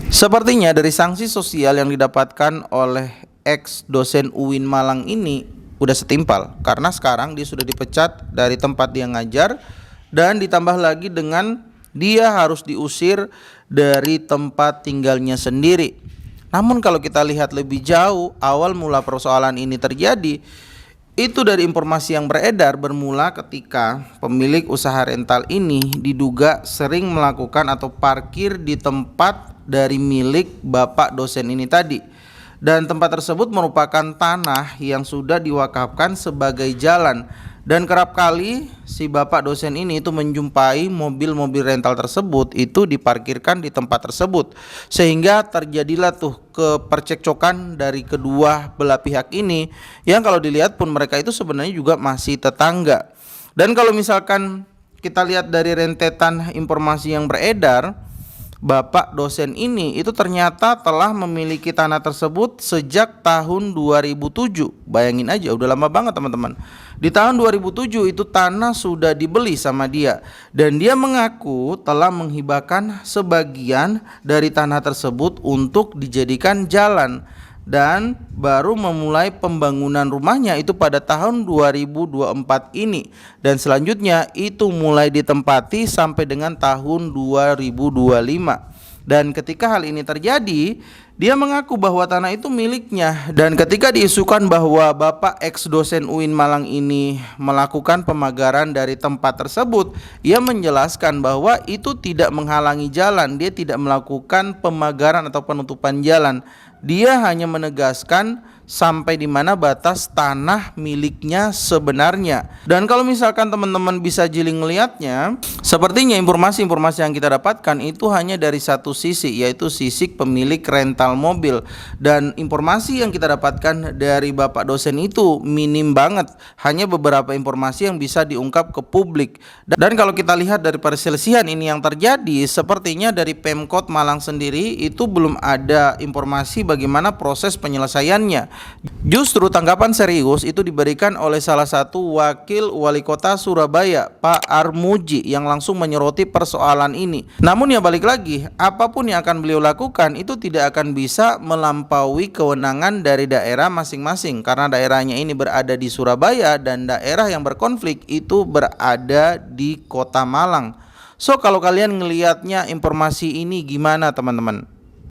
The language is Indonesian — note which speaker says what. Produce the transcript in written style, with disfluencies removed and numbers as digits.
Speaker 1: Sepertinya dari sanksi sosial yang didapatkan oleh ex dosen UIN Malang ini udah setimpal, karena sekarang dia sudah dipecat dari tempat dia ngajar dan ditambah lagi dengan dia harus diusir dari tempat tinggalnya sendiri. Namun kalau kita lihat lebih jauh, awal mula persoalan ini terjadi itu dari informasi yang beredar bermula ketika pemilik usaha rental ini diduga sering melakukan atau parkir di tempat dari milik bapak dosen ini tadi. Dan tempat tersebut merupakan tanah yang sudah diwakafkan sebagai jalan. Dan kerap kali si bapak dosen ini itu menjumpai mobil-mobil rental tersebut itu diparkirkan di tempat tersebut, sehingga terjadilah tuh kepercekcokan dari kedua belah pihak ini, yang kalau dilihat pun mereka itu sebenarnya juga masih tetangga. Dan kalau misalkan kita lihat dari rentetan informasi yang beredar, bapak dosen ini itu ternyata telah memiliki tanah tersebut sejak tahun 2007. Bayangin aja, udah lama banget teman-teman. Di tahun 2007 itu tanah sudah dibeli sama dia, dan dia mengaku telah menghibahkan sebagian dari tanah tersebut untuk dijadikan jalan, dan baru memulai pembangunan rumahnya itu pada tahun 2024 ini, dan selanjutnya itu mulai ditempati sampai dengan tahun 2025. Dan ketika hal ini terjadi, dia mengaku bahwa tanah itu miliknya, dan ketika diisukan bahwa bapak ex dosen UIN Malang ini melakukan pemagaran dari tempat tersebut, ia menjelaskan bahwa itu tidak menghalangi jalan, dia tidak melakukan pemagaran atau penutupan jalan. Dia hanya menegaskan sampai di mana batas tanah miliknya sebenarnya. Dan kalau misalkan teman-teman bisa jeli ngelihatnya, sepertinya informasi-informasi yang kita dapatkan itu hanya dari satu sisi, yaitu sisi pemilik rental mobil. Dan informasi yang kita dapatkan dari bapak dosen itu minim banget, hanya beberapa informasi yang bisa diungkap ke publik. Dan kalau kita lihat dari perselisihan ini yang terjadi, sepertinya dari Pemkot Malang sendiri itu belum ada informasi bagaimana proses penyelesaiannya. Justru tanggapan serius itu diberikan oleh salah satu wakil wali kota Surabaya, Pak Armuji, yang langsung menyoroti persoalan ini. Namun ya balik lagi, apapun yang akan beliau lakukan itu tidak akan bisa melampaui kewenangan dari daerah masing-masing, karena daerahnya ini berada di Surabaya dan daerah yang berkonflik itu berada di Kota Malang. So kalau kalian ngelihatnya informasi ini gimana teman-teman?